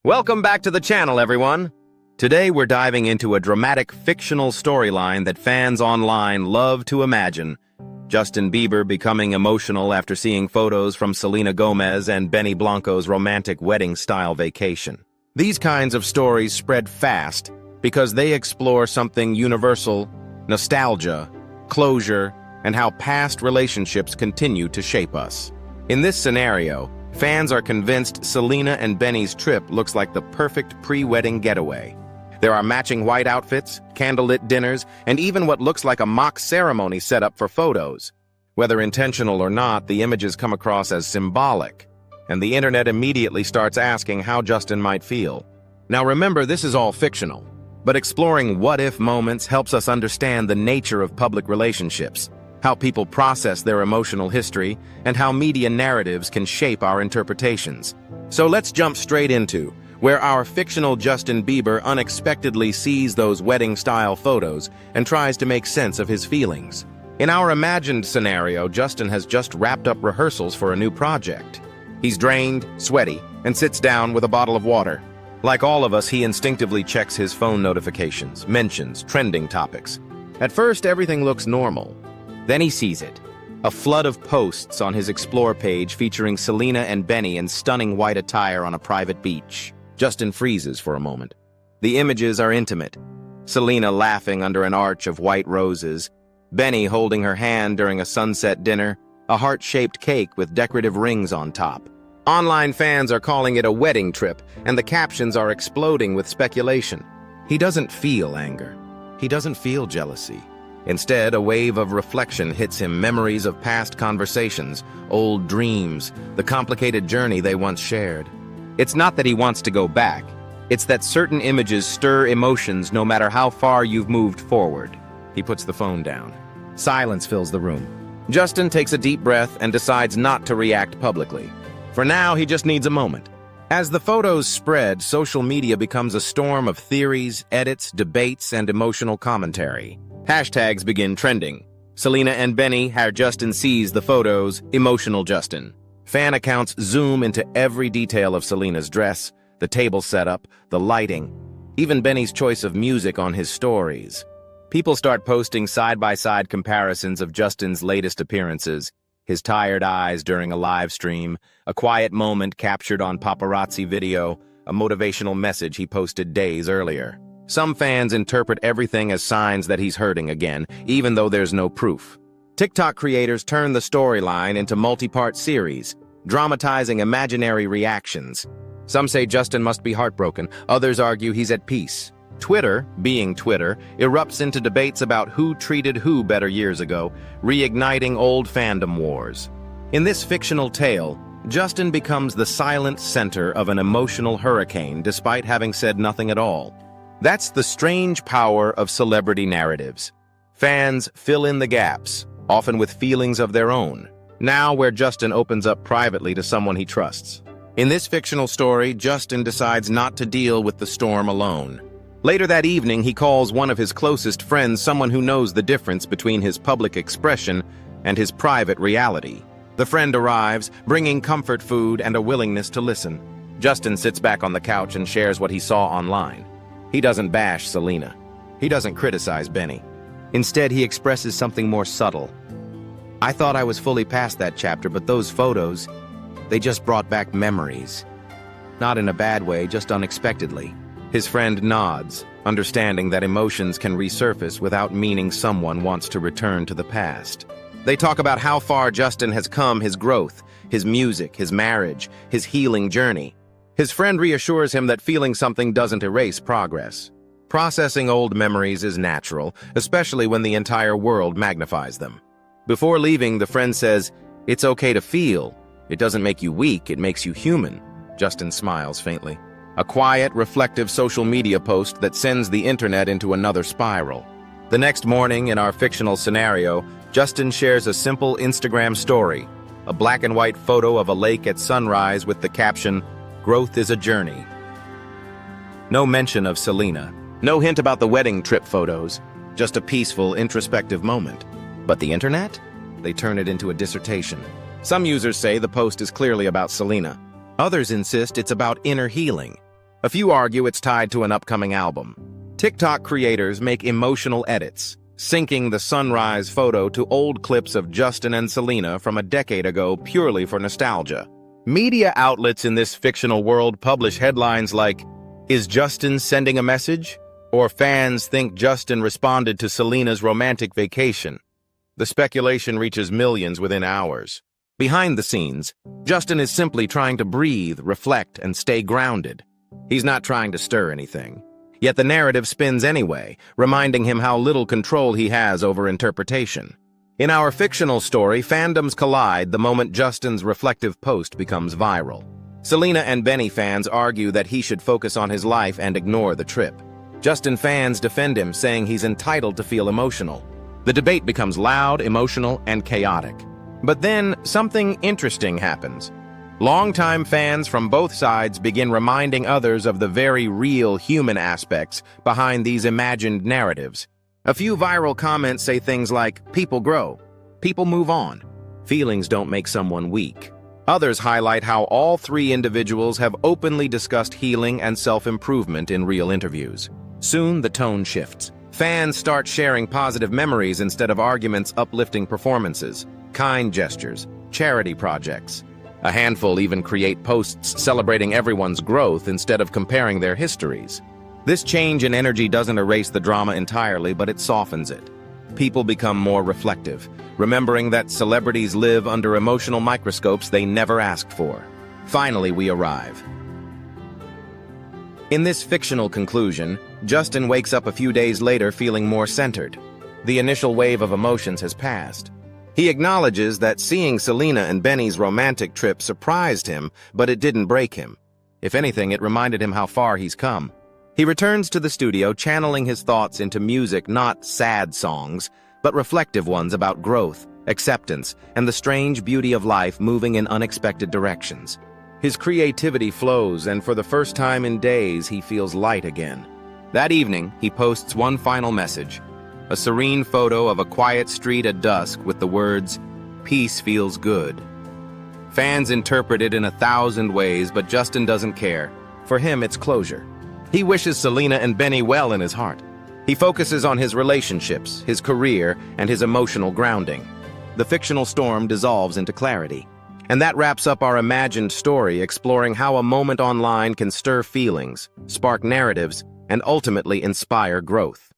Welcome back to the channel, everyone. Today we're diving into a dramatic fictional storyline that fans online love to imagine. Justin Bieber becoming emotional after seeing photos from Selena Gomez and Benny Blanco's romantic wedding-style vacation. These kinds of stories spread fast because they explore something universal: nostalgia, closure, and how past relationships continue to shape us. In this scenario, fans are convinced Selena and Benny's trip looks like the perfect pre-wedding getaway. There are matching white outfits, candlelit dinners, and even what looks like a mock ceremony set up for photos. Whether intentional or not, the images come across as symbolic, and the internet immediately starts asking how Justin might feel. Now remember, this is all fictional, but exploring what-if moments helps us understand the nature of public relationships, how people process their emotional history, and how media narratives can shape our interpretations. So let's jump straight into where our fictional Justin Bieber unexpectedly sees those wedding-style photos and tries to make sense of his feelings. In our imagined scenario, Justin has just wrapped up rehearsals for a new project. He's drained, sweaty, and sits down with a bottle of water. Like all of us, he instinctively checks his phone notifications, mentions, trending topics. At first, everything looks normal. Then he sees it. A flood of posts on his Explore page featuring Selena and Benny in stunning white attire on a private beach. Justin freezes for a moment. The images are intimate. Selena laughing under an arch of white roses, Benny holding her hand during a sunset dinner, a heart-shaped cake with decorative rings on top. Online fans are calling it a wedding trip, and the captions are exploding with speculation. He doesn't feel anger. He doesn't feel jealousy. Instead, a wave of reflection hits him, memories of past conversations, old dreams, the complicated journey they once shared. It's not that he wants to go back. It's that certain images stir emotions no matter how far you've moved forward. He puts the phone down. Silence fills the room. Justin takes a deep breath and decides not to react publicly. For now, he just needs a moment. As the photos spread, social media becomes a storm of theories, edits, debates, and emotional commentary. Hashtags begin trending. Selena and Benny, how Justin sees the photos, emotional Justin. Fan accounts zoom into every detail of Selena's dress, the table setup, the lighting, even Benny's choice of music on his stories. People start posting side-by-side comparisons of Justin's latest appearances, his tired eyes during a live stream, a quiet moment captured on paparazzi video, a motivational message he posted days earlier. Some fans interpret everything as signs that he's hurting again, even though there's no proof. TikTok creators turn the storyline into multi-part series, dramatizing imaginary reactions. Some say Justin must be heartbroken, others argue he's at peace. Twitter, being Twitter, erupts into debates about who treated who better years ago, reigniting old fandom wars. In this fictional tale, Justin becomes the silent center of an emotional hurricane despite having said nothing at all. That's the strange power of celebrity narratives. Fans fill in the gaps, often with feelings of their own. Now where Justin opens up privately to someone he trusts. In this fictional story, Justin decides not to deal with the storm alone. Later that evening, he calls one of his closest friends, someone who knows the difference between his public expression and his private reality. The friend arrives, bringing comfort food and a willingness to listen. Justin sits back on the couch and shares what he saw online. He doesn't bash Selena. He doesn't criticize Benny. Instead, he expresses something more subtle. I thought I was fully past that chapter, but those photos, they just brought back memories. Not in a bad way, just unexpectedly. His friend nods, understanding that emotions can resurface without meaning someone wants to return to the past. They talk about how far Justin has come, his growth, his music, his marriage, his healing journey. His friend reassures him that feeling something doesn't erase progress. Processing old memories is natural, especially when the entire world magnifies them. Before leaving, the friend says, "It's okay to feel. It doesn't make you weak, it makes you human." Justin smiles faintly. A quiet, reflective social media post that sends the internet into another spiral. The next morning, in our fictional scenario, Justin shares a simple Instagram story, a black and white photo of a lake at sunrise with the caption, "Growth is a journey." No mention of Selena. No hint about the wedding trip photos. Just a peaceful, introspective moment. But the internet? They turn it into a dissertation. Some users say the post is clearly about Selena. Others insist it's about inner healing. A few argue it's tied to an upcoming album. TikTok creators make emotional edits, syncing the sunrise photo to old clips of Justin and Selena from a decade ago purely for nostalgia. Media outlets in this fictional world publish headlines like, "Is Justin sending a message?" or "Fans think Justin responded to Selena's romantic vacation." The speculation reaches millions within hours. Behind the scenes, Justin is simply trying to breathe, reflect, and stay grounded. He's not trying to stir anything. Yet the narrative spins anyway, reminding him how little control he has over interpretation. In our fictional story, fandoms collide the moment Justin's reflective post becomes viral. Selena and Benny fans argue that he should focus on his life and ignore the trip. Justin fans defend him, saying he's entitled to feel emotional. The debate becomes loud, emotional, and chaotic. But then, something interesting happens. Longtime fans from both sides begin reminding others of the very real human aspects behind these imagined narratives. A few viral comments say things like, "People grow," "People move on," "Feelings don't make someone weak." Others highlight how all three individuals have openly discussed healing and self-improvement in real interviews. Soon, the tone shifts. Fans start sharing positive memories instead of arguments, uplifting performances, kind gestures, charity projects. A handful even create posts celebrating everyone's growth instead of comparing their histories. This change in energy doesn't erase the drama entirely, but it softens it. People become more reflective, remembering that celebrities live under emotional microscopes they never asked for. Finally, we arrive. In this fictional conclusion, Justin wakes up a few days later feeling more centered. The initial wave of emotions has passed. He acknowledges that seeing Selena and Benny's romantic trip surprised him, but it didn't break him. If anything, it reminded him how far he's come. He returns to the studio, channeling his thoughts into music, not sad songs, but reflective ones about growth, acceptance, and the strange beauty of life moving in unexpected directions. His creativity flows, and for the first time in days, he feels light again. That evening, he posts one final message. A serene photo of a quiet street at dusk with the words, "Peace feels good." Fans interpret it in 1,000 ways, but Justin doesn't care. For him, it's closure. He wishes Selena and Benny well in his heart. He focuses on his relationships, his career, and his emotional grounding. The fictional storm dissolves into clarity. And that wraps up our imagined story, exploring how a moment online can stir feelings, spark narratives, and ultimately inspire growth.